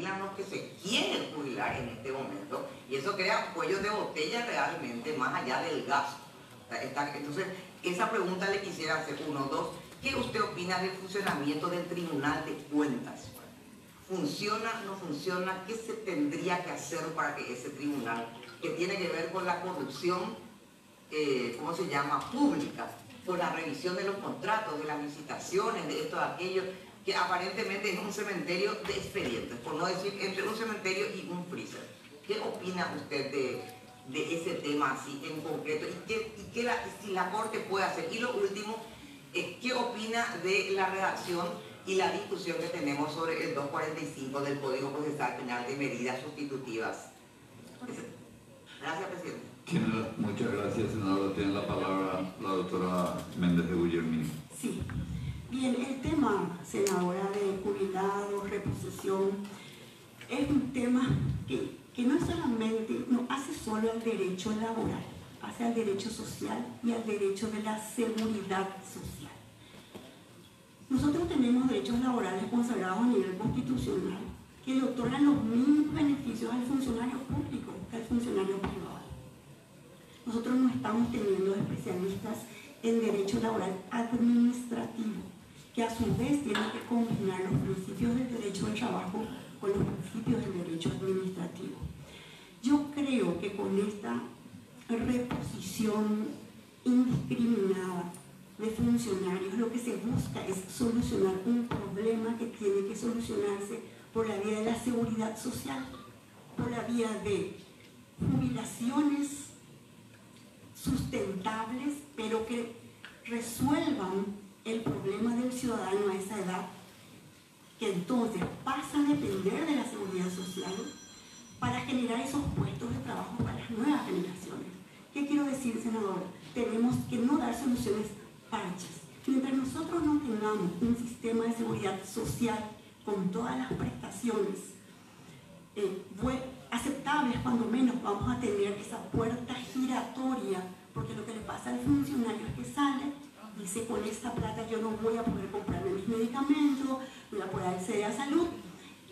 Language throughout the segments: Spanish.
jubilan los que se quieren jubilar en este momento, y eso crea cuellos de botella realmente más allá del gasto. Entonces, esa pregunta le quisiera hacer. Uno, dos, ¿qué usted opina del funcionamiento del Tribunal de Cuentas? ¿Funciona, no funciona? ¿Qué se tendría que hacer para que ese tribunal, que tiene que ver con la corrupción, ¿cómo se llama?, pública, con la revisión de los contratos, de las licitaciones, de esto, de aquello, que aparentemente es un cementerio de expedientes, por no decir entre un cementerio y un freezer? ¿Qué opina usted de ese tema así en concreto? ¿Y si la Corte puede hacer? Y lo último, ¿qué opina de la redacción y la discusión que tenemos sobre el 245 del Código Procesal Penal de medidas sustitutivas? Gracias, presidente. Muchas gracias, senadora. Tiene la palabra la doctora Méndez de Guillermín. Sí. Bien, el tema, senadora, de jubilados, reposición, es un tema que no solamente no hace solo al derecho laboral, hace al derecho social y al derecho de la seguridad social. Nosotros tenemos derechos laborales consagrados a nivel constitucional que le otorgan los mismos beneficios al funcionario público que al funcionario privado. Nosotros no estamos teniendo especialistas en derecho laboral administrativo, que a su vez tienen que combinar los principios del derecho del trabajo con los principios del derecho administrativo. Yo creo que con esta reposición indiscriminada de funcionarios, lo que se busca es solucionar un problema que tiene que solucionarse por la vía de la seguridad social, por la vía de jubilaciones sustentables, pero que resuelvan el problema del ciudadano a esa edad, que entonces pasa a depender de la seguridad social para generar esos puestos de trabajo para las nuevas generaciones. ¿Qué quiero decir, senadora? Tenemos que no dar soluciones parches. Mientras nosotros no tengamos un sistema de seguridad social con todas las prestaciones aceptables, cuando menos vamos a tener esa puerta giratoria, porque lo que le pasa al funcionario es que sale, dice: con esta plata yo no voy a poder comprarme mis medicamentos, voy a poder acceder a salud,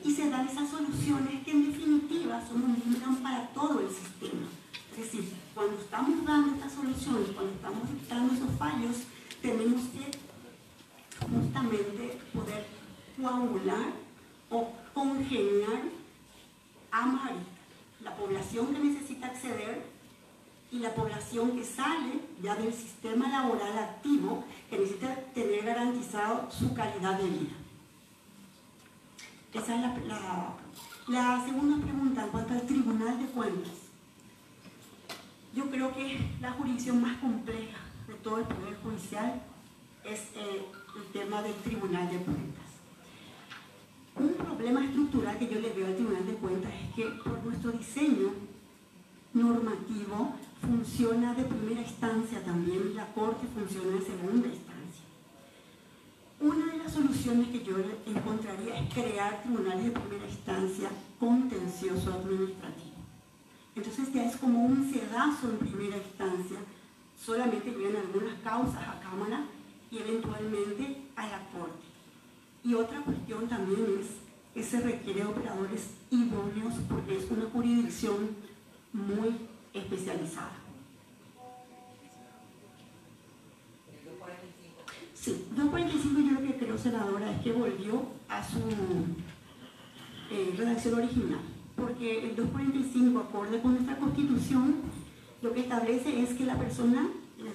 y se dan esas soluciones que en definitiva son un gran para todo el sistema. Es decir, cuando estamos dando estas soluciones, cuando estamos dictando esos fallos, tenemos que justamente poder coagular o congeniar ambas aristas, la población que necesita acceder y la población que sale ya del sistema laboral activo, que necesita tener garantizado su calidad de vida. Esa es la segunda pregunta en cuanto al Tribunal de Cuentas. Yo creo que la jurisdicción más compleja de todo el Poder Judicial es el tema del Tribunal de Cuentas. Un problema estructural que yo le veo al Tribunal de Cuentas es que por nuestro diseño normativo funciona de primera instancia también, y la Corte funciona de segunda instancia. Una de las soluciones que yo encontraría es crear tribunales de primera instancia contencioso administrativo. Entonces ya es como un sedazo en primera instancia, solamente llegan algunas causas a Cámara y eventualmente a la Corte. Y otra cuestión también es que se requiere operadores idóneos porque es una jurisdicción muy especializada. Sí, 245 yo lo que creo, senadora, es que volvió a su redacción original, porque el 245, acorde con nuestra Constitución, lo que establece es que la persona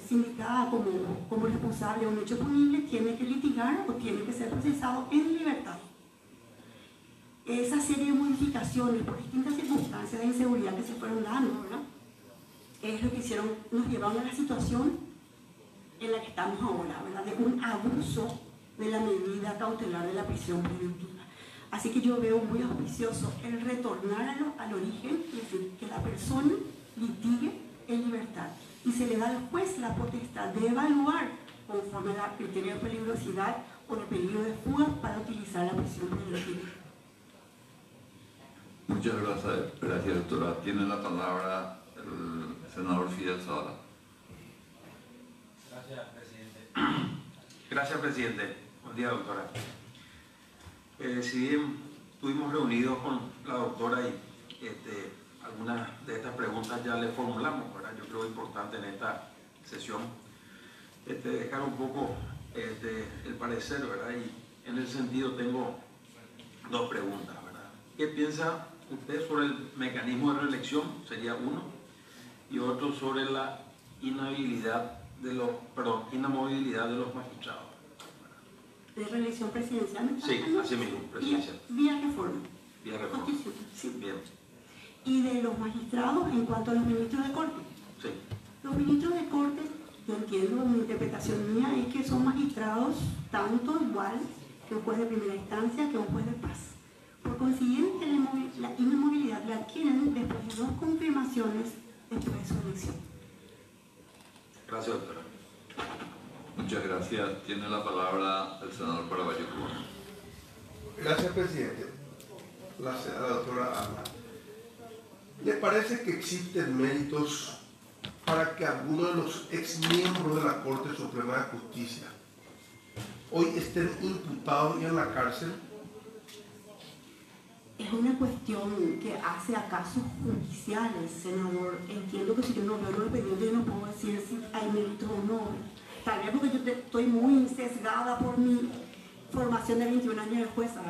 sindicada como responsable de un hecho punible tiene que litigar o tiene que ser procesado en libertad. Esa serie de modificaciones por distintas circunstancias de inseguridad que se fueron dando, ¿verdad?, es lo que nos llevaron a la situación en la que estamos ahora, ¿verdad?, de un abuso de la medida cautelar de la prisión preventiva. Así que yo veo muy auspicioso el retornar al origen, es decir, que la persona litigue en libertad y se le da al juez la potestad de evaluar conforme al criterio de peligrosidad o de peligro de fuga para utilizar la prisión preventiva. Muchas gracias, doctora. Tiene la palabra el senador Fidel Zavala. Gracias, presidente. Gracias, presidente. Buen día, doctora. Si bien estuvimos reunidos con la doctora y algunas de estas preguntas ya le formulamos, ¿verdad? Yo creo importante en esta sesión dejar un poco el parecer, ¿verdad? Y en ese sentido tengo dos preguntas, ¿verdad? ¿Qué piensa usted sobre el mecanismo de reelección? Sería uno. Y otro sobre la inamovilidad de los magistrados. ¿De reelección presidencial? Sí, así mismo, presidencial. Vía reforma. Vía reforma. Sí. Bien. Y de los magistrados en cuanto a los ministros de corte. Sí. Los ministros de corte, yo entiendo, mi interpretación mía es que son magistrados tanto igual que un juez de primera instancia que un juez de paz. Por consiguiente, la inamovilidad la adquieren después de 2 confirmaciones después de su elección. Gracias, doctora. Muchas gracias. Tiene la palabra el senador Caraballo. Gracias, presidente. La doctora Ana. ¿Le parece que existen méritos para que algunos de los exmiembros de la Corte Suprema de Justicia hoy estén imputados y en la cárcel? Es una cuestión que hace a casos judiciales, senador. Entiendo que si yo no veo los expedientes, yo no puedo decir si hay mérito o no. Tal vez porque yo estoy muy sesgada por mi formación de 21 años de jueza.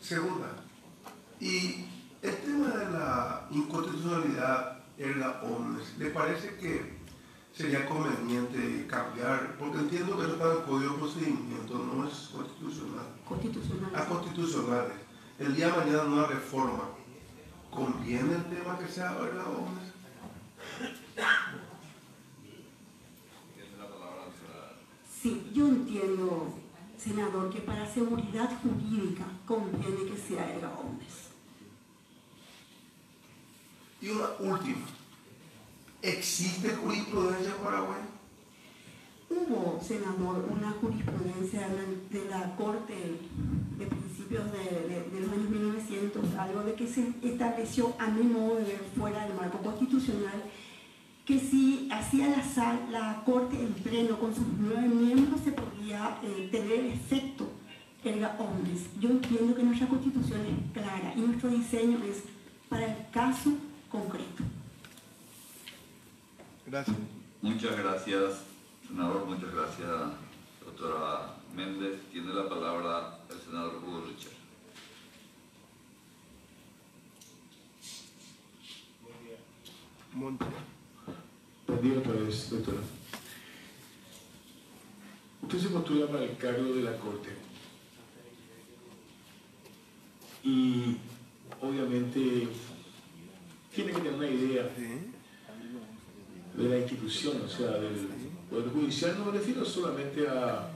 Segunda, y el tema de la inconstitucionalidad erga omnes, ¿le parece que sería conveniente cambiar? Porque entiendo que eso está en el Código de Procedimiento, no es constitucional. Constitucional. A constitucionales. El día de mañana una reforma. ¿Conviene el tema que sea erga omnes? Sí, yo entiendo, senador, que para seguridad jurídica conviene que sea erga omnes. Y una última. ¿Existe jurisprudencia en Paraguay? Hubo, senador, una jurisprudencia de la Corte de principios de los años 1900, algo de que se estableció, a mi modo de ver, fuera del marco constitucional, que si hacía la Corte en pleno con sus 9 miembros se podía tener el efecto erga omnes. Yo entiendo que nuestra Constitución es clara y nuestro diseño es para el caso concreto. Gracias. Muchas gracias, senador. Muchas gracias, doctora Méndez. Tiene la palabra el senador Hugo Richard. Monte. Buen día otra vez, doctora. Usted se postula para el cargo de la Corte. Y obviamente tiene que tener una idea de la institución, o sea, del Poder Judicial. No me refiero solamente a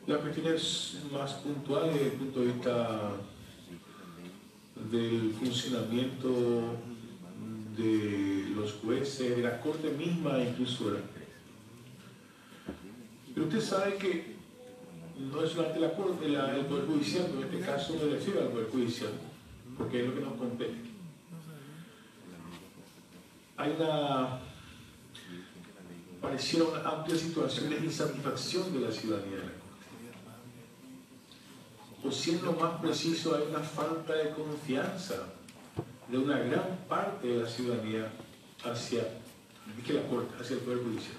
las cuestiones más puntuales desde el punto de vista del funcionamiento de los jueces, de la Corte misma, incluso de la Corte. Pero usted sabe que no es solamente la Corte, el Poder Judicial, pero en este caso me refiero al Poder Judicial, porque es lo que nos compete. Hay pareciera una amplia situación de insatisfacción de la ciudadanía de la Corte. O siendo más preciso, hay una falta de confianza de una gran parte de la ciudadanía hacia la Corte, hacia el Poder Judicial.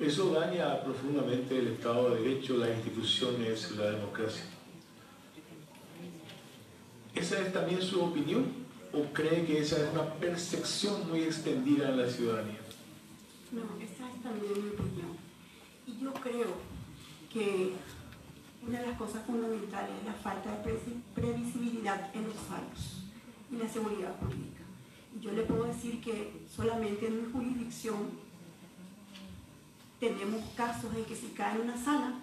Eso daña profundamente el Estado de Derecho, las instituciones, la democracia. ¿Esa es también su opinión? ¿O cree que esa es una percepción muy extendida en la ciudadanía? No, esa es también mi opinión. Y yo creo que una de las cosas fundamentales es la falta de previsibilidad en los fallos y la seguridad jurídica. Y yo le puedo decir que solamente en mi jurisdicción tenemos casos en que si cae en una sala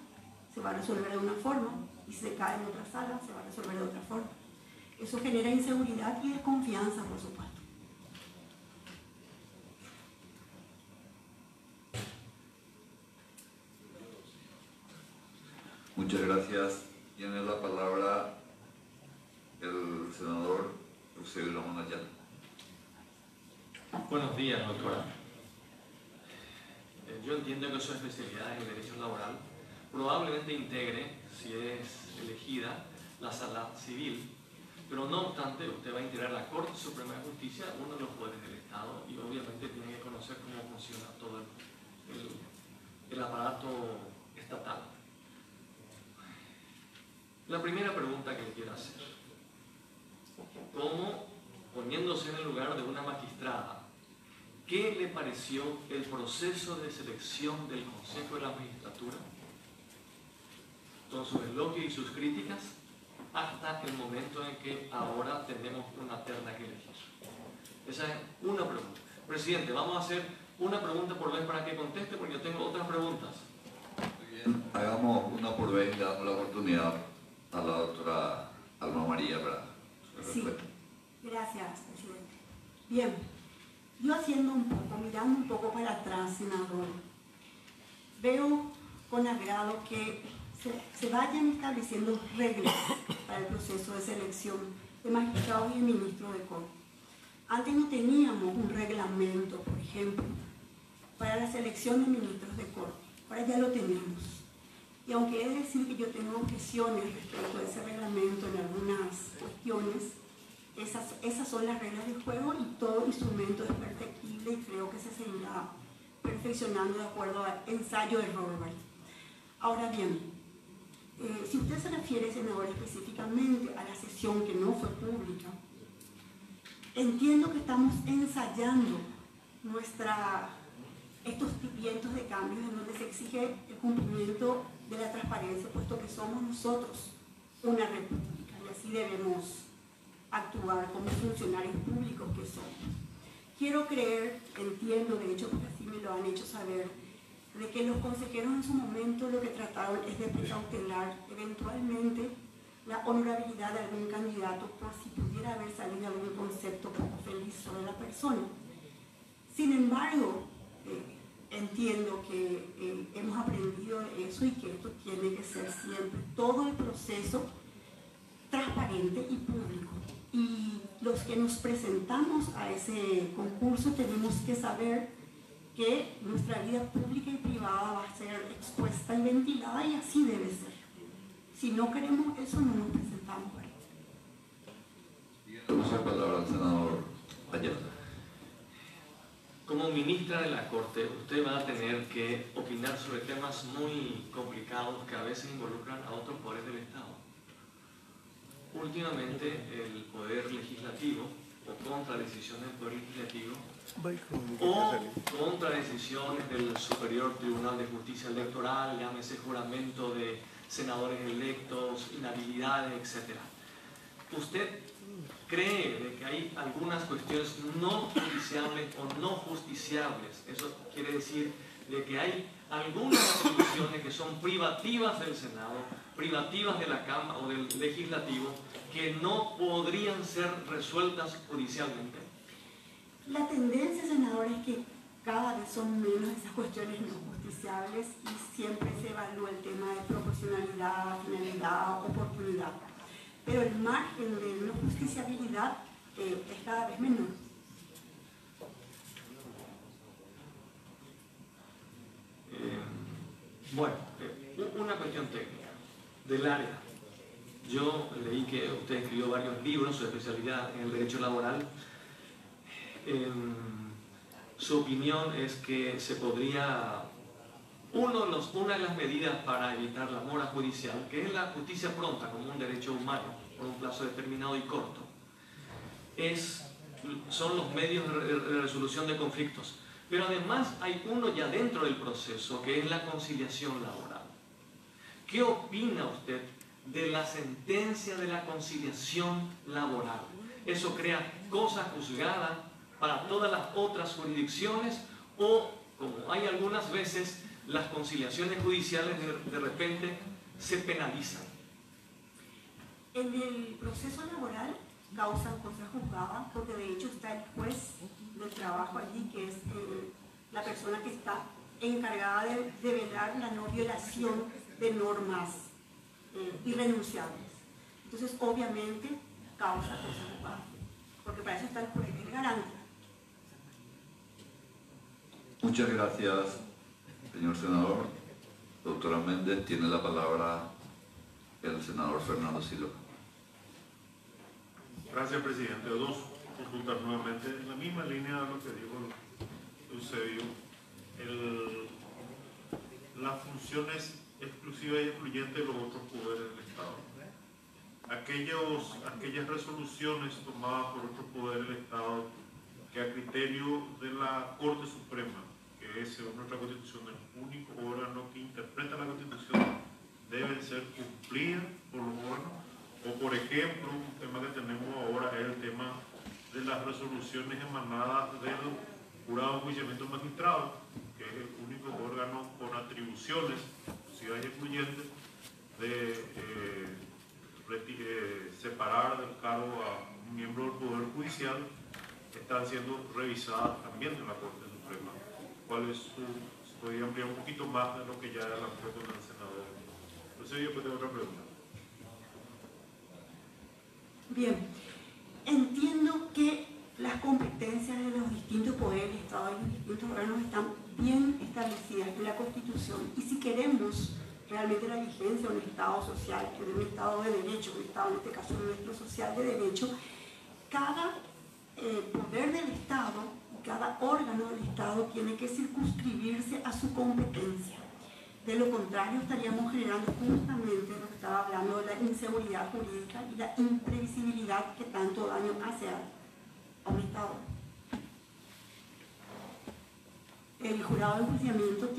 se va a resolver de una forma y si se cae en otra sala se va a resolver de otra forma. Eso genera inseguridad y desconfianza, por supuesto. Muchas gracias. Tiene la palabra el senador Eusebio Lamón Ayala. Buenos días, doctora. Yo entiendo que su especialidad es el derecho laboral, probablemente integre, si es elegida, la sala civil. Pero no obstante, usted va a integrar la Corte Suprema de Justicia, uno de los poderes del Estado, y obviamente tiene que conocer cómo funciona todo el aparato estatal. La primera pregunta que le quiero hacer: ¿cómo, poniéndose en el lugar de una magistrada, qué le pareció el proceso de selección del Consejo de la Magistratura, con sus elogios y sus críticas, hasta el momento en que ahora tenemos una terna que elegir? Esa es una pregunta. Presidente, vamos a hacer una pregunta por vez para que conteste, porque yo tengo otras preguntas. Muy bien, hagamos una por vez y le damos la oportunidad a la doctora Alma María para su Sí, respuesta. gracias, presidente. Bien, yo mirando un poco para atrás, senador, veo con agrado que se vayan estableciendo reglas para el proceso de selección de magistrados y de ministros de Corte. Antes no teníamos un reglamento, por ejemplo, para la selección de ministros de Corte. Ahora ya lo tenemos. Y aunque he de decir que yo tengo objeciones respecto a ese reglamento en algunas cuestiones, esas son las reglas del juego y todo instrumento es perfectible y creo que se seguirá perfeccionando de acuerdo al ensayo de Robert. Ahora bien, si usted se refiere, senador, específicamente a la sesión que no fue pública, entiendo que estamos ensayando estos vientos de cambios en donde se exige el cumplimiento de la transparencia, puesto que somos nosotros una república y así debemos actuar como funcionarios públicos que somos. Quiero creer, entiendo de hecho, porque así me lo han hecho saber, de que los consejeros en su momento lo que trataron es de precautelar eventualmente la honorabilidad de algún candidato por si pudiera haber salido algún concepto poco feliz sobre la persona. Sin embargo, entiendo que hemos aprendido de eso y que esto tiene que ser siempre todo el proceso transparente y público. Y los que nos presentamos a ese concurso tenemos que saber que nuestra vida pública y privada va a ser expuesta y ventilada y así debe ser. Si no queremos eso, no nos presentamos a eso. Uso la palabra al senador Ayala. Como ministra de la Corte, usted va a tener que opinar sobre temas muy complicados que a veces involucran a otros poderes del Estado. Últimamente, el Poder Legislativo, o contra decisiones del Poder Legislativo, o contra decisiones del Superior Tribunal de Justicia Electoral, llámese juramento de senadores electos, inhabilidades, etc. ¿Usted cree de que hay algunas cuestiones no judiciables o no justiciables? Eso quiere decir de que hay algunas atribuciones que son privativas del Senado, privativas de la Cámara o del Legislativo, que no podrían ser resueltas judicialmente. La tendencia, senador, es que cada vez son menos esas cuestiones no justiciables y siempre se evalúa el tema de proporcionalidad, finalidad, oportunidad. Pero el margen de no justiciabilidad es cada vez menor. Bueno, una cuestión técnica del área. Yo leí que usted escribió varios libros, su especialidad en el derecho laboral. Su opinión es que se podría, una de las medidas para evitar la mora judicial, que es la justicia pronta como un derecho humano por un plazo determinado y corto, son los medios de resolución de conflictos. Pero además hay uno ya dentro del proceso, que es la conciliación laboral. ¿Qué opina usted de la sentencia de la conciliación laboral? ¿Eso crea cosa juzgada para todas las otras jurisdicciones o, como hay algunas veces, las conciliaciones judiciales de repente se penalizan? En el proceso laboral causan cosa juzgada porque de hecho está el juez del trabajo allí, que es la persona que está encargada de velar la no violación de normas irrenunciables. Entonces, obviamente, causa cosa juzgada, porque para eso está el juez, el garante. Muchas gracias, señor senador. Doctora Méndez, tiene la palabra el senador Fernando Silva. Gracias, presidente. Dos consultas nuevamente. En la misma línea de lo que dijo Eusebio, la función es exclusiva y excluyente de los otros poderes del Estado. Aquellas resoluciones tomadas por otros poderes del Estado que a criterio de la Corte Suprema, que es según nuestra Constitución el único órgano que interpreta la Constitución, deben ser cumplidas por los órganos. O por ejemplo, un tema que tenemos ahora es el tema de las resoluciones emanadas del Jurado de Enjuiciamiento del Magistrado, que es el único órgano con atribuciones exclusivas y excluyentes de separar del cargo a un miembro del Poder Judicial, que están siendo revisadas también en la Corte Suprema. ¿Cuál es podría ampliar un poquito más de lo que ya adelantó con el senador? Entonces yo pues tengo otra pregunta. Bien, entiendo que las competencias de los distintos poderes del Estado y los distintos órganos están bien establecidas en la Constitución, y si queremos realmente la vigencia de un Estado social, de un Estado de derecho, un Estado en este caso nuestro social de derecho, cada poder del Estado y cada órgano del Estado tiene que circunscribirse a su competencia. De lo contrario, estaríamos generando justamente lo que estaba hablando de la inseguridad jurídica y la imprevisibilidad que tanto daño hace a un Estado. El jurado de enjuiciamiento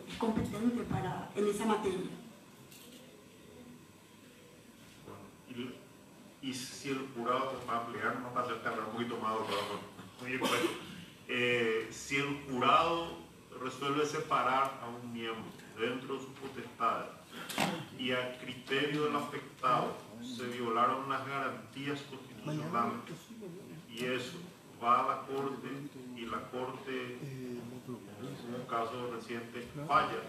es competente en esa materia. Bueno, y si el jurado, para ampliar, para acercarme un poquito más, si el jurado resuelve separar a un miembro dentro de sus potestades y a criterio del afectado se violaron las garantías constitucionales y eso va a la Corte y la Corte, en un caso reciente, falla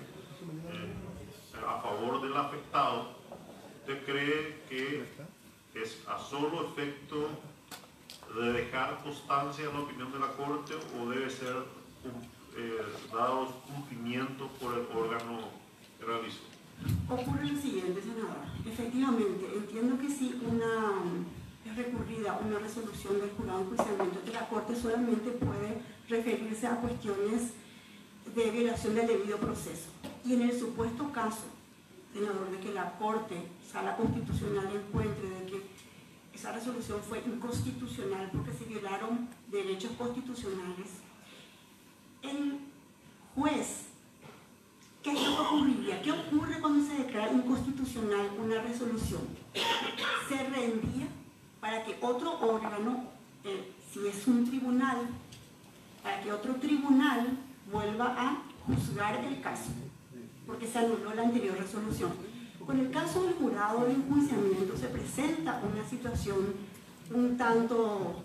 a favor del afectado, ¿usted cree que es a solo efecto de dejar constancia en la opinión de la Corte o debe ser dados cumplimiento por el órgano que realizó? Ocurre lo siguiente, senador. Efectivamente, entiendo que si es recurrida una resolución del jurado de enjuiciamiento, que la Corte solamente puede referirse a cuestiones de violación del debido proceso. Y en el supuesto caso, senador, de que la Corte, Sala Constitucional, encuentre de que esa resolución fue inconstitucional porque se violaron derechos constitucionales, el juez, ¿qué es lo que ocurriría? ¿Qué ocurre cuando se declara inconstitucional una resolución? Se reenvía para que otro órgano, si es un tribunal, para que otro tribunal vuelva a juzgar el caso, porque se anuló la anterior resolución. Con el caso del jurado de enjuiciamiento se presenta una situación un tanto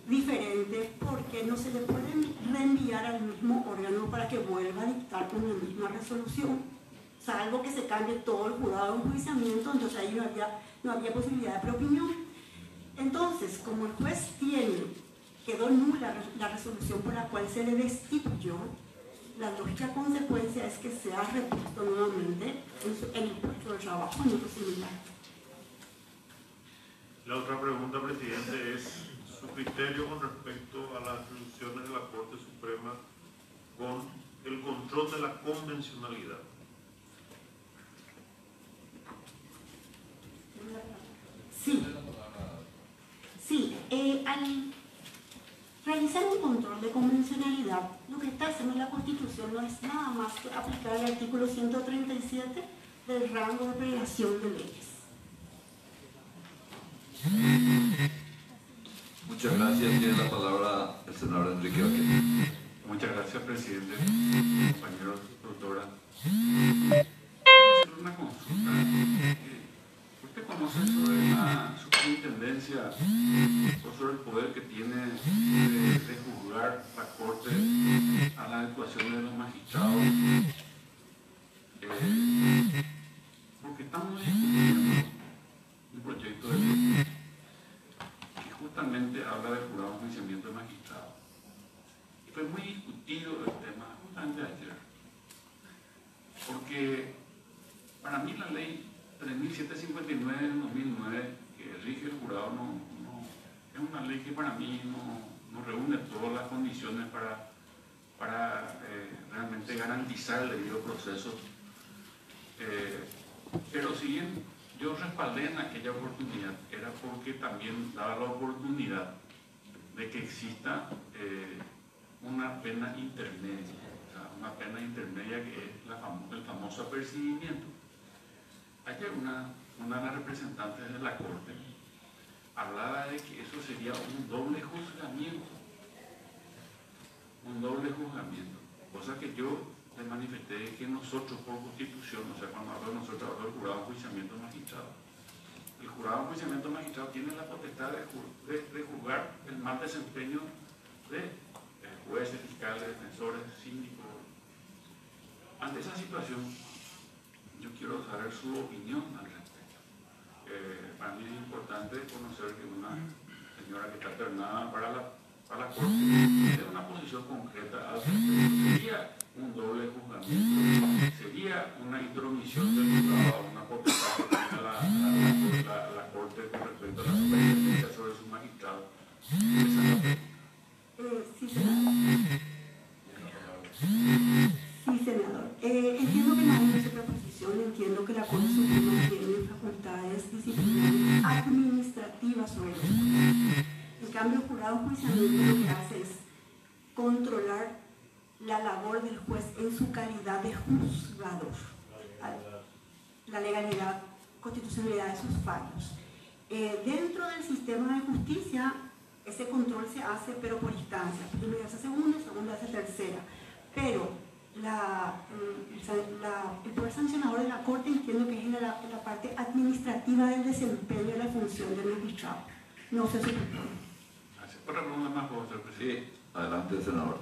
diferente porque no se le puede reenviar al mismo órgano para que vuelva a dictar una misma resolución, salvo que se cambie todo el jurado de enjuiciamiento, entonces ahí no había posibilidad de preopinión. Entonces, como el juez quedó nula la resolución por la cual se le destituyó, la lógica consecuencia es que sea repuesto nuevamente en el puesto de trabajo en otro similar. La otra pregunta, presidente, es su criterio con respecto a las resoluciones de la Corte Suprema con el control de la convencionalidad. Sí, al realizar un control de convencionalidad, lo que está haciendo la Constitución no es nada más que aplicar el artículo 137 del rango de prelación de leyes. Muchas gracias. Tiene la palabra el senador Enrique Vaquero. Muchas gracias, presidente. Compañeros, doctora. Quiero hacer una consulta. ¿Usted conoce sobre la superintendencia o sobre el poder que tiene de juzgar la Corte a la actuación de los magistrados? Porque estamos discutiendo un proyecto de ley que justamente habla del jurado de enjuiciamiento de magistrados. Y fue muy discutido el tema justamente ayer, porque 759 del 2009, que rige el jurado, es una ley que para mí no reúne todas las condiciones para realmente garantizar el debido proceso. Pero si bien yo respaldé en aquella oportunidad, era porque también daba la oportunidad de que exista una pena intermedia, o sea, una pena intermedia que es el famoso apercibimiento. Ayer una de las representantes de la Corte hablaba de que eso sería un doble juzgamiento, cosa que yo le manifesté que nosotros por constitución, o sea, cuando hablo de nosotros, hablo del jurado de enjuiciamiento magistrado. El jurado de enjuiciamiento magistrado tiene la potestad de juzgar el mal desempeño de jueces, fiscales, defensores, síndicos. Ante esa situación, yo quiero saber su opinión al respecto. Para mí es importante conocer que una señora que está ternada para la Corte tiene una posición concreta al respecto. Sería un doble juzgamiento, sería una intromisión del jurado, una potestad que tiene la Corte con respecto a la supervivencia sobre su magistrado. Sí, senador. Sí, senador. Entiendo que nadie hizo proposición, entiendo que la Corte Suprema tiene facultades disciplinarias administrativas sobre los jueces. En cambio, el jurado de enjuiciamiento lo que hace es controlar la labor del juez en su calidad de juzgador, la legalidad, constitucionalidad de sus fallos. Dentro del sistema de justicia, ese control se hace, pero por instancias. Primero hace segunda, segunda hace tercera. Pero el poder sancionador de la Corte entiendo que es en la parte administrativa del desempeño de la función del magistrado. No sé si Gracias. Otra pregunta más, señor presidente. Sí, adelante, senador.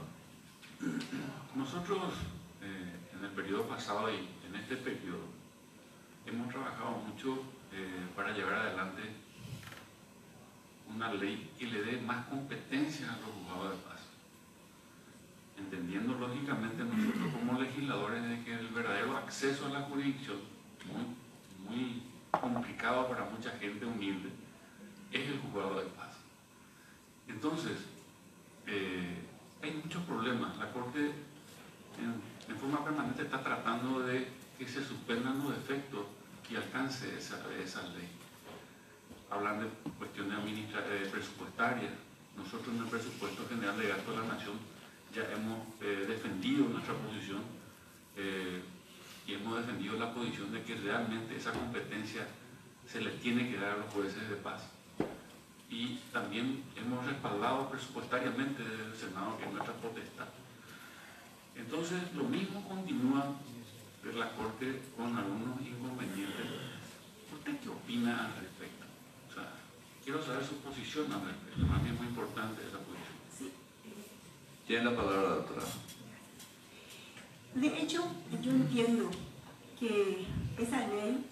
Nosotros, en el periodo pasado y en este periodo, hemos trabajado mucho para llevar adelante una ley que le dé más competencias a los juzgados de paz, entendiendo lógicamente nosotros como legisladores de que el verdadero acceso a la jurisdicción, muy complicado para mucha gente humilde, es el juzgado de paz. Entonces, hay muchos problemas. La Corte en forma permanente está tratando de que se suspendan los efectos que alcance esa ley. Hablan de cuestiones presupuestarias. Nosotros en el presupuesto general de gasto de la Nación ya hemos defendido nuestra posición y hemos defendido la posición de que realmente esa competencia se le tiene que dar a los jueces de paz. Y también hemos respaldado presupuestariamente desde el Senado, que es nuestra potestad. Entonces, lo mismo continúa de la Corte con algunos inconvenientes. ¿Usted qué opina al respecto? O sea, quiero saber su posición al respecto. Para mí es muy importante esa posición. Sí. Tiene la palabra, doctora. De hecho, yo entiendo que esa ley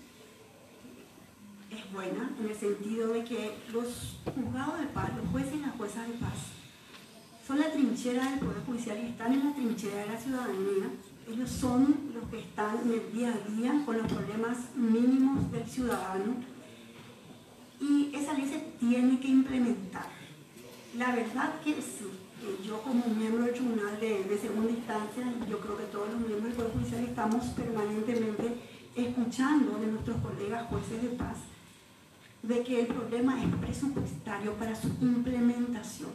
es buena en el sentido de que los juzgados de paz, los jueces y las juezas de paz, son la trinchera del Poder Judicial y están en la trinchera de la ciudadanía. Ellos son los que están en el día a día con los problemas mínimos del ciudadano y esa ley se tiene que implementar. La verdad que sí, yo como miembro del Tribunal de Segunda Instancia, yo creo que todos los miembros del Poder Judicial estamos permanentemente escuchando de nuestros colegas jueces de paz de que el problema es presupuestario para su implementación.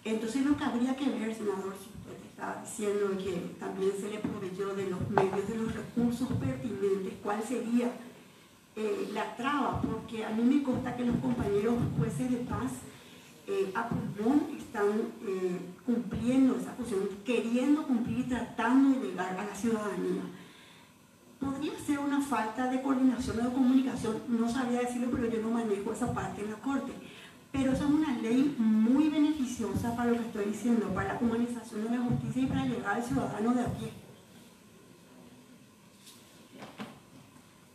Entonces lo que habría que ver, senador, si usted está diciendo que también se le proveyó de los medios, de los recursos pertinentes, cuál sería la traba, porque a mí me consta que los compañeros jueces de paz a pulmón están cumpliendo esa función, queriendo cumplir y tratando de llegar a la ciudadanía. Podría ser una falta de coordinación o de comunicación, no sabría decirlo, pero yo no manejo esa parte en la Corte. Pero esa es una ley muy beneficiosa para lo que estoy diciendo, para la humanización de la justicia y para llegar al ciudadano de a pie.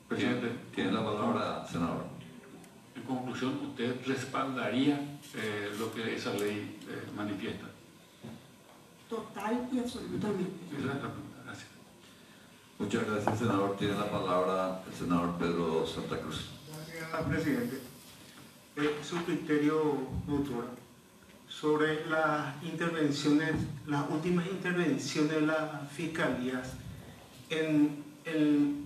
Presidente, Tiene la palabra, senador. En conclusión, ¿usted respaldaría lo que esa ley manifiesta? Total y absolutamente. Esa es la pregunta. Gracias. Muchas gracias, senador. Tiene la palabra el senador Pedro Santa Cruz. Gracias, presidente. Su criterio, doctora, sobre las intervenciones, las últimas intervenciones de las fiscalías en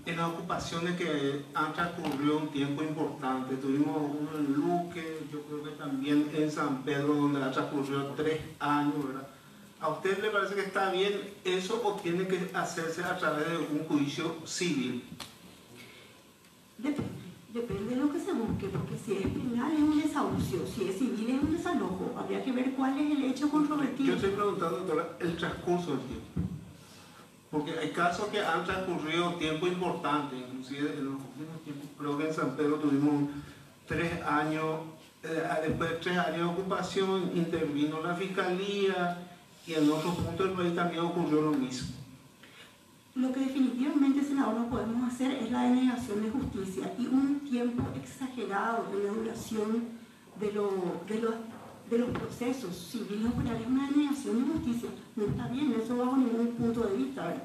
las ocupaciones que han transcurrido un tiempo importante. Tuvimos uno en Luque, yo creo que también en San Pedro, donde ha transcurrido 3 años, ¿verdad? ¿A usted le parece que está bien eso o tiene que hacerse a través de un juicio civil? Depende de lo que se busque, porque si es penal es un desahucio, si es civil es un desalojo. Habría que ver cuál es el hecho controvertido. Yo estoy preguntando, doctora, el transcurso del tiempo. Porque hay casos que han transcurrido tiempo importante, inclusive en los últimos tiempos, creo que en San Pedro tuvimos 3 años, después de 3 años de ocupación intervino la fiscalía y en otros puntos del país también ocurrió lo mismo. Lo que definitivamente, senador, no podemos hacer es la denegación de justicia y un tiempo exagerado en la duración de los procesos civiles o penales, una denegación de justicia. No está bien, eso bajo ningún punto de vista, ¿verdad?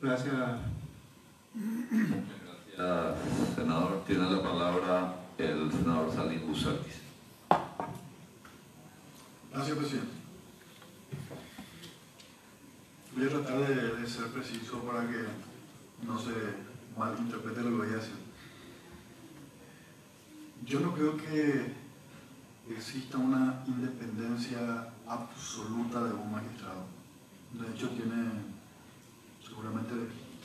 Gracias. Gracias, senador. Tiene la palabra el senador Salim Busartis. Gracias, presidente. Voy a tratar de ser preciso para que no se malinterprete lo que voy a decir. Yo no creo que exista una independencia absoluta de un magistrado. De hecho, tiene seguramente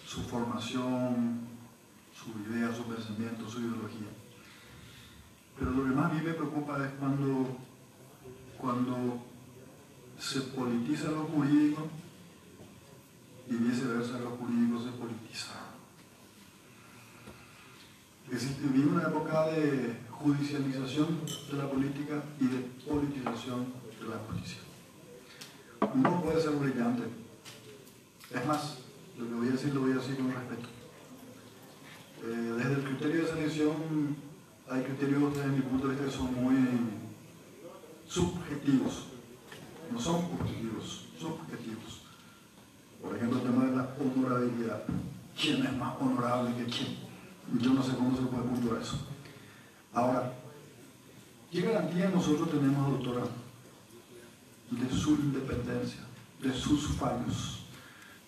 su formación, su idea, su pensamiento, su ideología. Pero lo que más a mí me preocupa es cuando se politiza lo jurídico y viceversa, lo jurídico se politiza. Vivimos una época de judicialización de la política y de politización de la justicia. Uno puede ser brillante. Es más, lo que voy a decir lo voy a decir con respeto. Desde el criterio de selección hay criterios desde mi punto de vista que son muy subjetivos. No son objetivos, subjetivos. Por ejemplo, el tema de la honorabilidad. ¿Quién es más honorable que quién? Yo no sé cómo se puede puntuar eso. Ahora, ¿qué garantía nosotros tenemos, doctora, de su independencia, de sus fallos?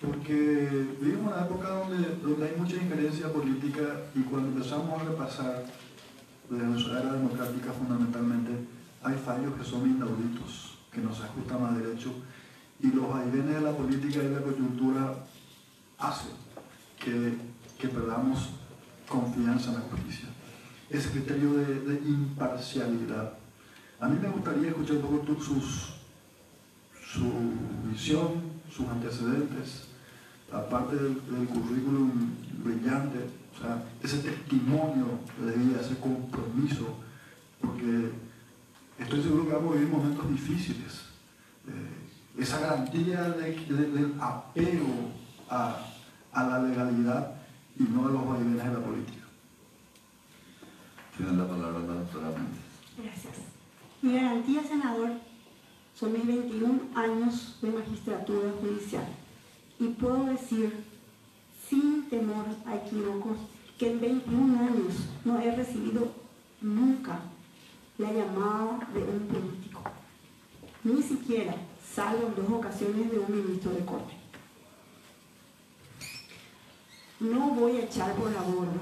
Porque vivimos una época donde hay mucha injerencia política y cuando empezamos a repasar desde nuestra era democrática fundamentalmente, hay fallos que son inauditos, que no se ajustan a derecho, y los vaivenes de la política y la coyuntura hacen que perdamos confianza en la justicia. Ese criterio de imparcialidad. A mí me gustaría escuchar un poco su visión, sus antecedentes, aparte del currículum brillante, o sea, ese testimonio de vida, ese compromiso, porque estoy seguro que vamos a vivir momentos difíciles. Esa garantía del apego a la legalidad y no a los vaivenes de la política. Tiene la palabra la doctora Méndez. Gracias. Mi garantía, senador, son mis 21 años de magistratura judicial. Y puedo decir, sin temor a equívocos, que en 21 años no he recibido nunca la llamada de un político. Ni siquiera, salvo en 2 ocasiones, de un ministro de corte. No voy a echar por la borda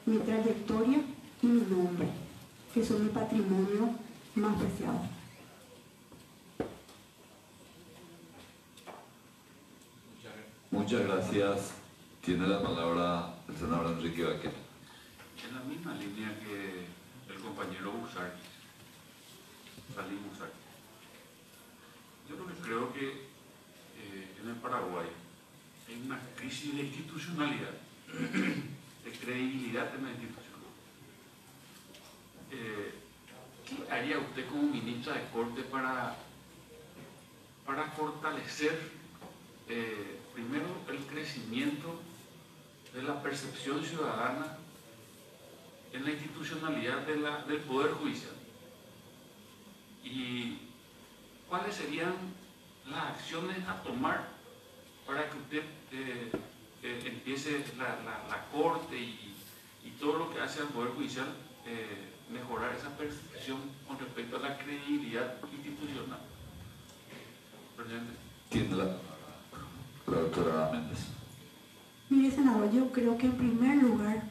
mi trayectoria y mi nombre, que son mi patrimonio más preciado. Muchas gracias. Tiene la palabra el senador Enrique Baquer. En la misma línea que el compañero Busartis, Salim Busartis. Yo lo que creo que en el Paraguay hay una crisis de institucionalidad, de credibilidad en la institución. ¿Qué haría usted como ministra de Corte para fortalecer primero el crecimiento de la percepción ciudadana en la institucionalidad del Poder Judicial? ¿Y cuáles serían las acciones a tomar para que usted empiece la corte y todo lo que hace al Poder Judicial, mejorar esa percepción con respecto a la credibilidad institucional. Presidente. Tiene la doctora Méndez. Mire, senador, yo creo que en primer lugar,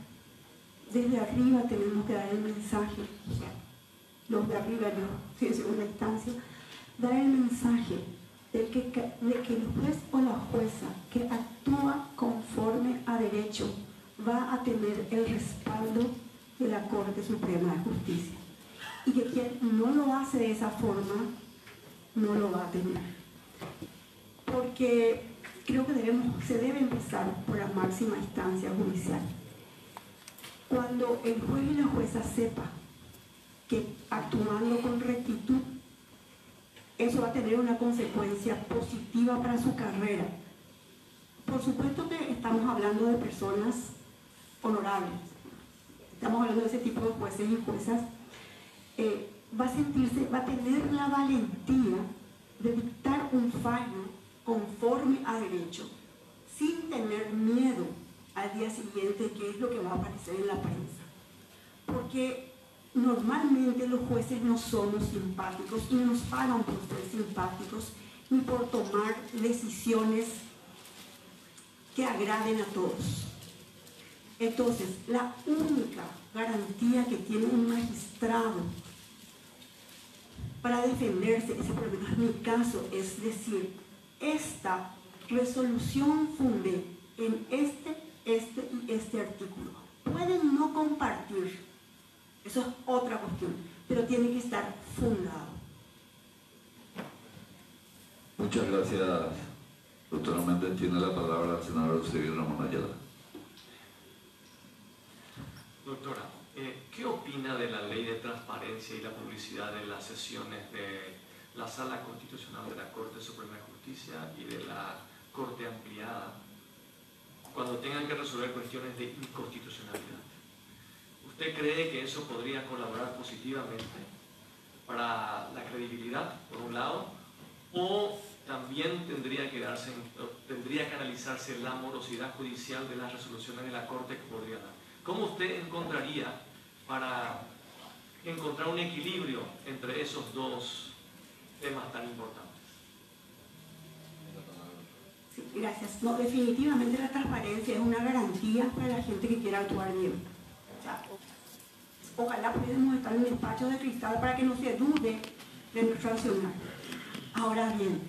desde arriba tenemos que dar el mensaje, o sea, los de arriba, yo, en segunda instancia, dar el mensaje de que el juez o la jueza que actúa conforme a derecho va a tener el respaldo de la Corte Suprema de Justicia, y que quien no lo hace de esa forma no lo va a tener, porque creo que se debe empezar por la máxima instancia judicial. Cuando el juez y la jueza sepa que actuando con rectitud, eso va a tener una consecuencia positiva para su carrera. Por supuesto que estamos hablando de personas honorables, estamos hablando de ese tipo de jueces y juezas, va a tener la valentía de dictar un fallo conforme a derecho, sin tener miedo al día siguiente qué es lo que va a aparecer en la prensa. Porque normalmente los jueces no somos simpáticos y no nos pagan por ser simpáticos ni por tomar decisiones que agraden a todos. Entonces, la única garantía que tiene un magistrado para defenderse, ese por lo menos en mi caso, es decir, esta resolución funde en este y este artículo. Pueden no compartir, eso es otra cuestión, pero tiene que estar fundado. Muchas gracias, doctora Méndez. Tiene la palabra el senador Eusebio Ramón Ayala. Doctora, ¿qué opina de la ley de transparencia y la publicidad de las sesiones de la Sala Constitucional de la Corte Suprema de Justicia y de la Corte Ampliada cuando tengan que resolver cuestiones de inconstitucionalidad? ¿Usted cree que eso podría colaborar positivamente para la credibilidad, por un lado, o también tendría que analizarse la morosidad judicial de las resoluciones de la Corte que podría dar? ¿Cómo usted encontraría para encontrar un equilibrio entre esos dos temas tan importantes? Sí, gracias. No, definitivamente la transparencia es una garantía para la gente que quiera actuar bien. O sea, ojalá pudiéramos estar en un despacho de cristal para que no se dude de nuestro accionar. Ahora bien,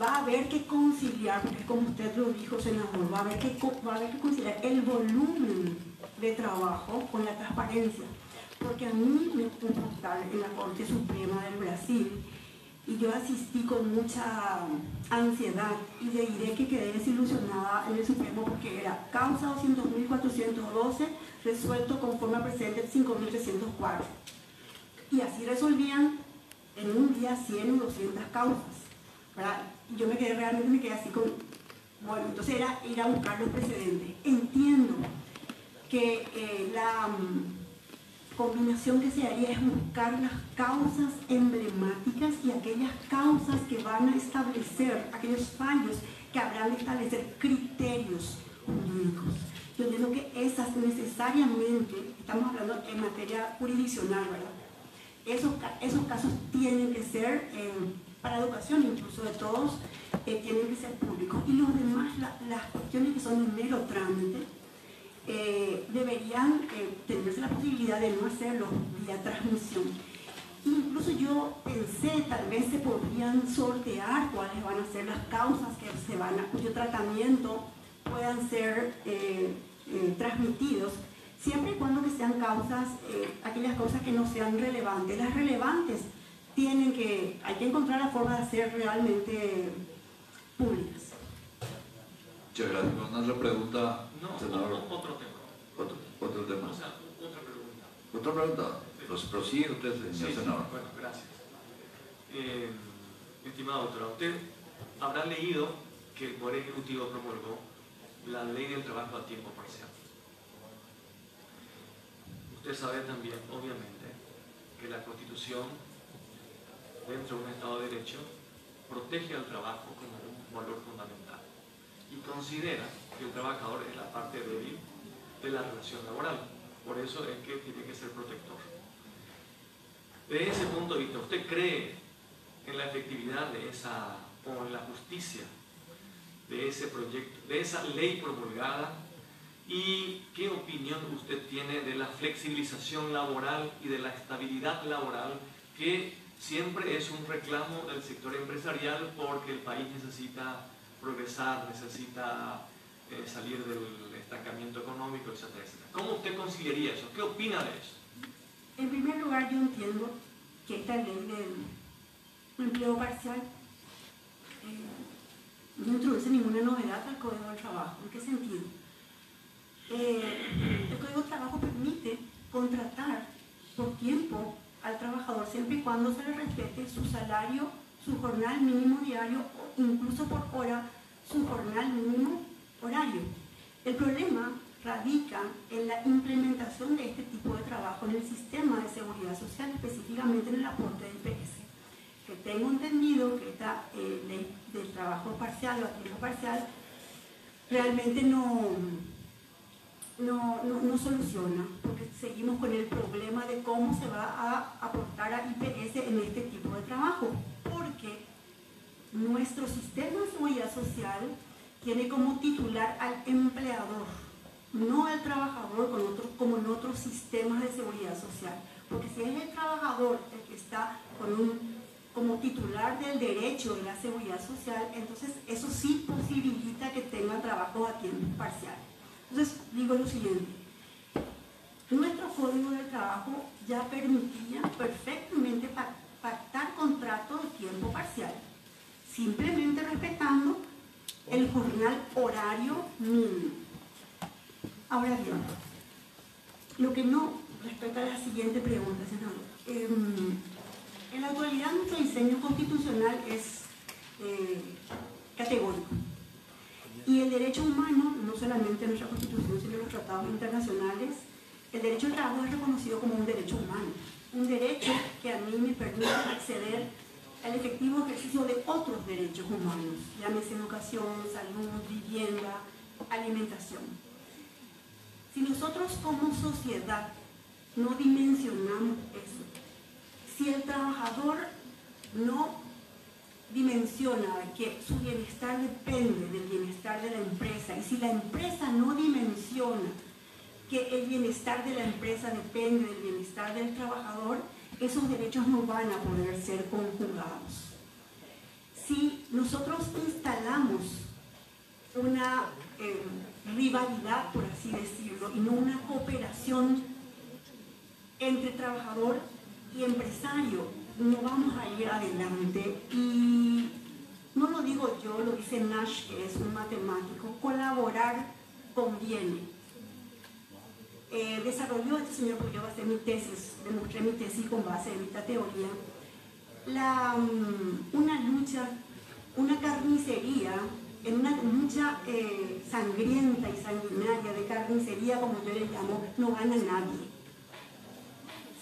va a haber que conciliar, porque como usted lo dijo, senador, va a haber que conciliar el volumen de trabajo con la transparencia. Porque a mí me tocó estar en la Corte Suprema del Brasil y yo asistí con mucha ansiedad y le diré que quedé desilusionada en el Supremo porque era causa 200.412 resuelto conforme a precedente 5.304. Y así resolvían en un día 100 o 200 causas, ¿verdad? Y yo realmente me quedé así con, bueno, entonces era ir a buscar los precedentes. Entiendo que la combinación que se haría es buscar las causas emblemáticas y aquellas causas que van a establecer, aquellos fallos que habrán de establecer criterios jurídicos. Yo entiendo que esas necesariamente, estamos hablando en materia jurisdiccional, ¿verdad? Esos casos tienen que ser, para educación incluso de todos, tienen que ser públicos. Y los demás, las cuestiones que son de mero trámite, deberían tenerse la posibilidad de no hacerlo vía transmisión. Incluso yo pensé, tal vez se podrían sortear cuáles van a ser las causas cuyo tratamiento puedan ser transmitidos, siempre y cuando que sean causas, aquellas causas que no sean relevantes. Las relevantes hay que encontrar la forma de hacer realmente públicas. Muchas gracias. ¿Una otra pregunta, senador? Otro tema. Otro tema. O sea, otra pregunta. ¿Otra pregunta? Pues prosigue usted, señor senador. Bueno, gracias. Estimado doctora, usted habrá leído que el Poder Ejecutivo promulgó la Ley del Trabajo a Tiempo Parcial. Usted sabe también, obviamente, que la Constitución, dentro de un Estado de Derecho, protege al trabajo como un valor fundamental. considera que el trabajador es la parte débil de la relación laboral. Por eso es que tiene que ser protector. Desde ese punto de vista, ¿usted cree en la efectividad de esa, o en la justicia de ese proyecto, de esa ley promulgada? ¿Y qué opinión usted tiene de la flexibilización laboral y de la estabilidad laboral, que siempre es un reclamo del sector empresarial porque el país necesita progresar, necesita salir del estancamiento económico, etcétera, etcétera? ¿Cómo usted conciliaría eso? ¿Qué opina de eso? En primer lugar, yo entiendo que esta ley del empleo parcial no introduce ninguna novedad al Código del Trabajo. ¿En qué sentido? El Código del Trabajo permite contratar por tiempo al trabajador siempre y cuando se le respete su salario, su jornal mínimo diario o incluso por hora su jornal mínimo horario. El problema radica en la implementación de este tipo de trabajo en el sistema de seguridad social, específicamente en el aporte del IPS. Que tengo entendido que esta ley del trabajo parcial o a tiempo parcial realmente no soluciona, porque seguimos con el problema de cómo se va a aportar a IPS en este tipo de trabajo, porque nuestro sistema de seguridad social tiene como titular al empleador, no al trabajador como en otros sistemas de seguridad social, porque si es el trabajador el que está como titular del derecho de la seguridad social, entonces eso sí posibilita que tengan trabajo a tiempo parcial. Entonces, digo lo siguiente, nuestro Código de Trabajo ya permitía perfectamente pactar contratos de tiempo parcial, simplemente respetando el jornal horario mínimo. Ahora bien, lo que no respecta a la siguiente pregunta, senador. En la actualidad nuestro diseño constitucional es categórico. Y el derecho humano, no solamente en nuestra Constitución, sino en los tratados internacionales, el derecho al trabajo es reconocido como un derecho humano. Un derecho que a mí me permite acceder al efectivo ejercicio de otros derechos humanos, llámese educación, salud, vivienda, alimentación. Si nosotros como sociedad no dimensionamos eso, si el trabajador no dimensiona que su bienestar depende del bienestar de la empresa, y si la empresa no dimensiona que el bienestar de la empresa depende del bienestar del trabajador, esos derechos no van a poder ser conjugados. Si nosotros instalamos una rivalidad, por así decirlo, y no una cooperación entre trabajador y empresario, no vamos a ir adelante. Y no lo digo yo, lo dice Nash, que es un matemático. Colaborar conviene. Desarrolló este señor, porque yo hacer mi tesis, demostré mi tesis con base en esta teoría, una lucha, una carnicería, en una lucha sangrienta y sanguinaria de carnicería, como yo le llamo, no gana nadie.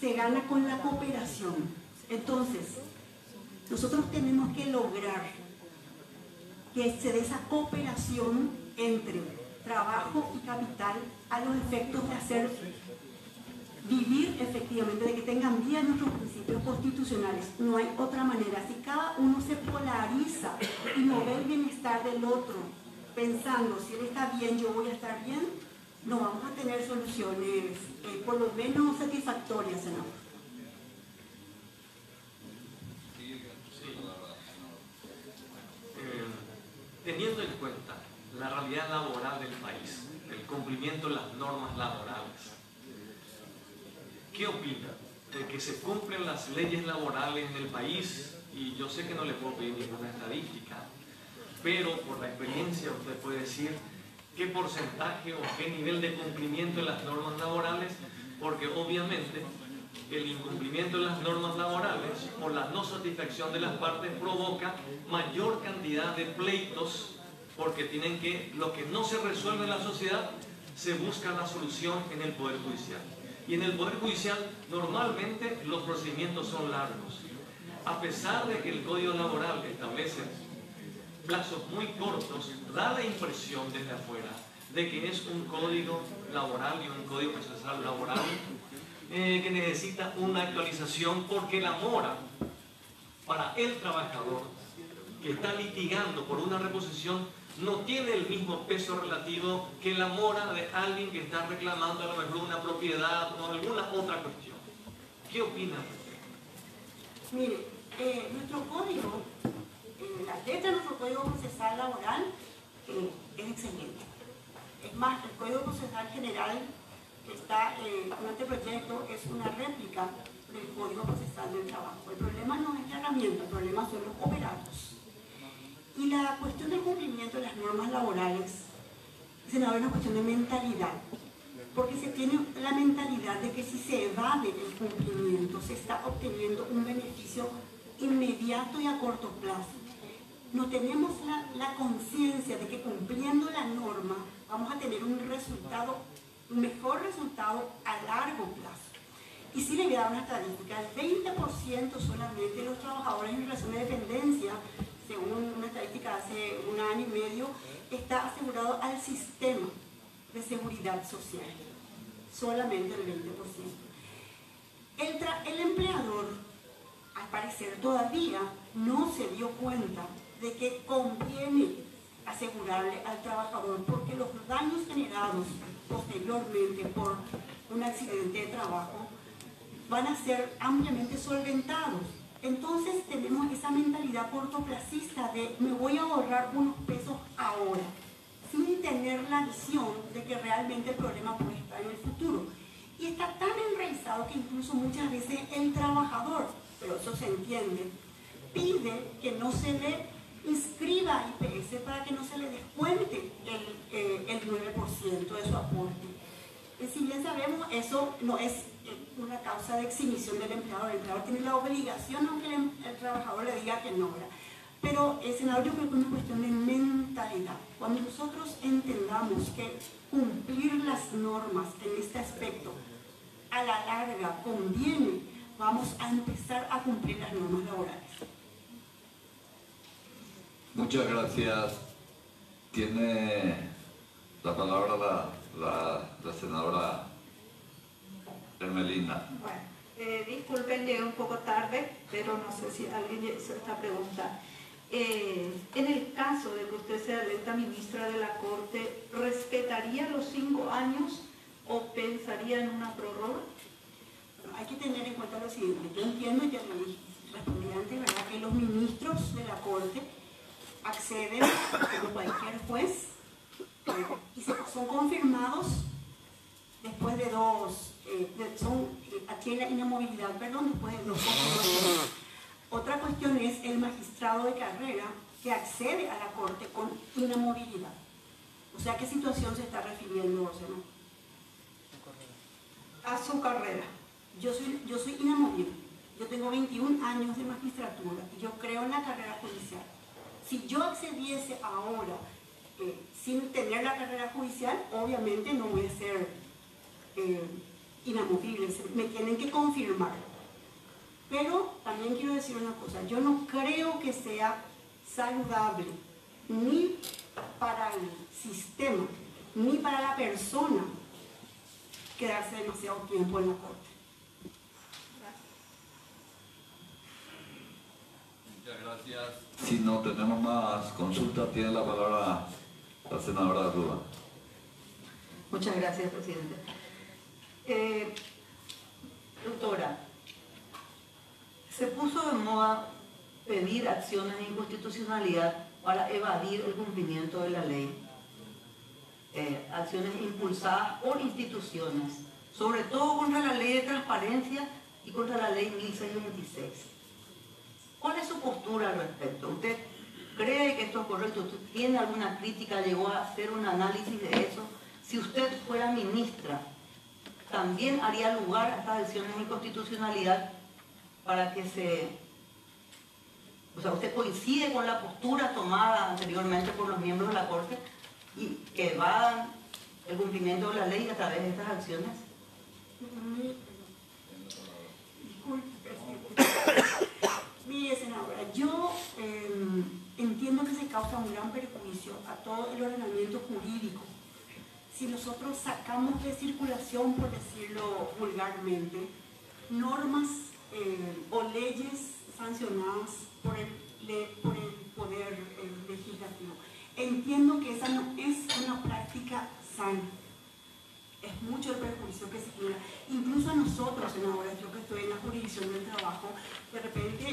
Se gana con la cooperación. Entonces, nosotros tenemos que lograr que se dé esa cooperación entre trabajo y capital a los efectos de hacer vivir efectivamente, de que tengan vida nuestros principios constitucionales. No hay otra manera. Si cada uno se polariza y no ve el bienestar del otro, pensando si él está bien, yo voy a estar bien, no vamos a tener soluciones por lo menos satisfactorias, senador. Teniendo en cuenta la realidad laboral del país, el cumplimiento de las normas laborales, ¿qué opina de que se cumplen las leyes laborales en el país? Y yo sé que no le puedo pedir ninguna estadística, pero por la experiencia usted puede decir qué porcentaje o qué nivel de cumplimiento de las normas laborales, porque obviamente el incumplimiento de las normas laborales por la no satisfacción de las partes provoca mayor cantidad de pleitos, porque tienen que, lo que no se resuelve en la sociedad, se busca la solución en el Poder Judicial. Y en el Poder Judicial normalmente los procedimientos son largos. A pesar de que el Código Laboral establece plazos muy cortos, da la impresión desde afuera de que es un código laboral y un código procesal laboral que necesita una actualización, porque la mora para el trabajador que está litigando por una reposición no tiene el mismo peso relativo que la mora de alguien que está reclamando a lo mejor una propiedad o alguna otra cuestión. ¿Qué opina usted? Mire, nuestro código, la letra de nuestro código procesal laboral es excelente. Es más, el código procesal general que está en este proyecto es una réplica del código procesal del trabajo. El problema no es la herramienta, el problema son los operados. Y la cuestión del cumplimiento de las normas laborales, senador, es una cuestión de mentalidad. Porque se tiene la mentalidad de que si se evade el cumplimiento, se está obteniendo un beneficio inmediato y a corto plazo. No tenemos la conciencia de que cumpliendo la norma vamos a tener un mejor resultado a largo plazo. Y sí le voy a dar una estadística: el 20% solamente de los trabajadores en relación de dependencia, según una estadística hace un año y medio, está asegurado al sistema de seguridad social. Solamente el 20%. El empleador, al parecer, todavía no se dio cuenta de que conviene asegurarle al trabajador, porque los daños generados posteriormente por un accidente de trabajo van a ser ampliamente solventados. Entonces tenemos esa mentalidad cortoplacista de me voy a ahorrar unos pesos ahora, sin tener la visión de que realmente el problema puede estar en el futuro. Y está tan enraizado que incluso muchas veces el trabajador, pero eso se entiende, pide que no se le inscriba a IPS para que no se le descuente el 9% de su aporte. Si bien sabemos, eso no es una causa de exhibición del empleador. El empleador tiene la obligación, aunque el trabajador le diga que no, ¿verdad? Pero, senador, yo creo que es una cuestión de mentalidad. Cuando nosotros entendamos que cumplir las normas en este aspecto a la larga conviene, vamos a empezar a cumplir las normas laborales. Muchas gracias. Tiene la palabra la senadora Hermelina. Bueno, disculpen, llegué un poco tarde, pero no sé si alguien hizo esta pregunta. En el caso de que usted sea electa ministra de la Corte, ¿respetaría los 5 años o pensaría en una prórroga? Bueno, hay que tener en cuenta lo siguiente. Yo entiendo, ya lo respondí antes, ¿verdad?, que los ministros de la Corte acceden como cualquier juez y son confirmados después de adquieren la inamovilidad, después de 2 años. Otra cuestión es el magistrado de carrera que accede a la Corte con inamovilidad. O sea, ¿a qué situación se está refiriendo, senador? A su carrera. Yo soy inamovible. Yo tengo 21 años de magistratura y yo creo en la carrera judicial. Si yo accediese ahora sin tener la carrera judicial, obviamente no voy a ser inamovible, me tienen que confirmar. Pero también quiero decir una cosa: yo no creo que sea saludable ni para el sistema ni para la persona quedarse demasiado tiempo en la Corte. Muchas gracias. Si no tenemos más consultas, tiene la palabra la senadora Rúa. Muchas gracias, presidente. Doctora, se puso de moda pedir acciones de inconstitucionalidad para evadir el cumplimiento de la ley. Acciones impulsadas por instituciones, sobre todo contra la ley de transparencia y contra la ley 1626. ¿Cuál es su postura al respecto? ¿Usted cree que esto es correcto? ¿Usted tiene alguna crítica? ¿Llegó a hacer un análisis de eso? Si usted fuera ministra, ¿también haría lugar a estas acciones de inconstitucionalidad para que o sea, usted coincide con la postura tomada anteriormente por los miembros de la Corte y que evadan el cumplimiento de la ley a través de estas acciones? Mire, senadora, yo entiendo que se causa un espacio a todo el ordenamiento jurídico. Si nosotros sacamos de circulación, por decirlo vulgarmente, normas o leyes sancionadas por el Poder Legislativo, entiendo que esa no es una práctica sana. Es mucho el perjuicio que se genera. Incluso a nosotros, senadores, yo que estoy en la jurisdicción del trabajo, de repente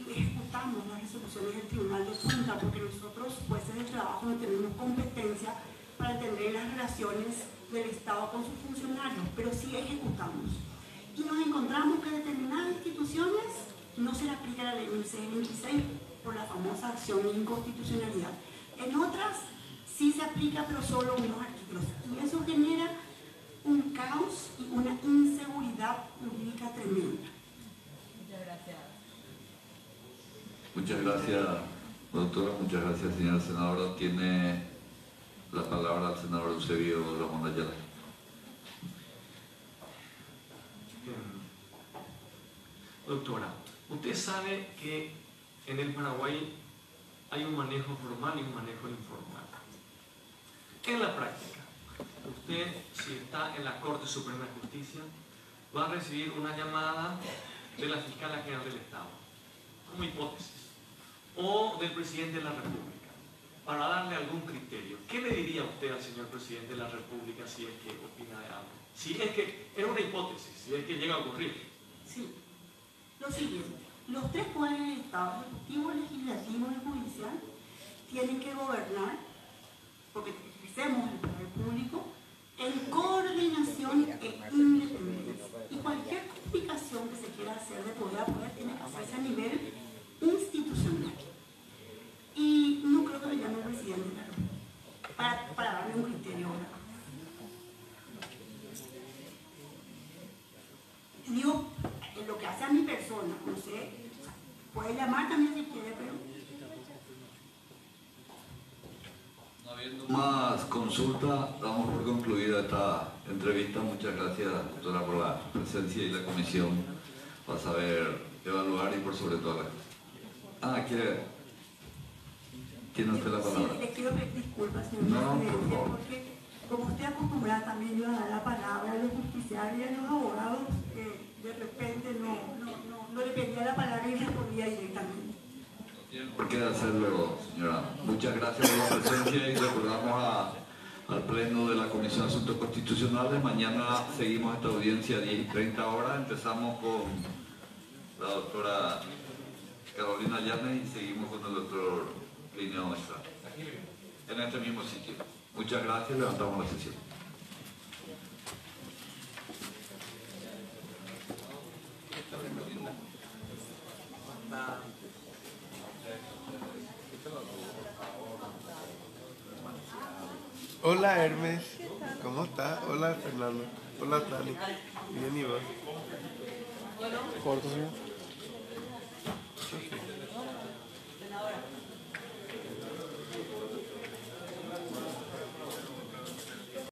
ejecutamos las resoluciones del Tribunal de Junta, porque nosotros, jueces del trabajo, no tenemos competencia para entender las relaciones del Estado con sus funcionarios, pero sí ejecutamos. Y nos encontramos que determinadas instituciones no se le aplica la ley 1626 por la famosa acción de inconstitucionalidad. En otras sí se aplica, pero solo unos artículos. Y eso genera un caos y una inseguridad jurídica tremenda. Muchas gracias. Muchas gracias, doctora. Muchas gracias, señora senadora. Tiene la palabra el senador Eusebio Ramón Ayala. Doctora, usted sabe que en el Paraguay hay un manejo formal y un manejo informal. En la práctica, usted, si está en la Corte Suprema de Justicia, va a recibir una llamada de la Fiscala General del Estado, como hipótesis, o del Presidente de la República, para darle algún criterio. ¿Qué le diría usted al señor Presidente de la República si es que opina de algo? Si es que es una hipótesis, si es que llega a ocurrir. Sí. Lo siguiente, los tres poderes del Estado, ejecutivo, legislativo y judicial, tienen que gobernar, porque ejercemos el poder público, en coordinación e independencia. Y cualquier comunicación que se quiera hacer de poder a poder tiene que hacerse a nivel institucional. Y no creo que me llame el presidente de la República para darle un criterio ahora. Digo, en lo que hace a mi persona, no sé, puede llamar también si quiere, pero... No habiendo más consulta, damos por concluida esta entrevista. Muchas gracias, doctora, por la presencia y la comisión va a saber evaluar y por sobre todo la... ¿Tiene usted la palabra? Sí, le quiero pedir disculpas, señor presidente, por favor. Porque como usted acostumbrada también yo a dar la palabra a los justiciarios y a los abogados, de repente no le pedía la palabra y respondía directamente. ¿Por qué hacerlo, señora? Muchas gracias por la presencia y recordamos al Pleno de la Comisión de Asuntos Constitucionales. Mañana seguimos esta audiencia a 10:30 horas. Empezamos con la doctora Carolina Llanes y seguimos con el doctor Plinio Estrada, en este mismo sitio. Muchas gracias, levantamos la sesión. Hola Hermes, ¿cómo estás? Hola Fernando, hola Tali, bien y vos. Corto, señor.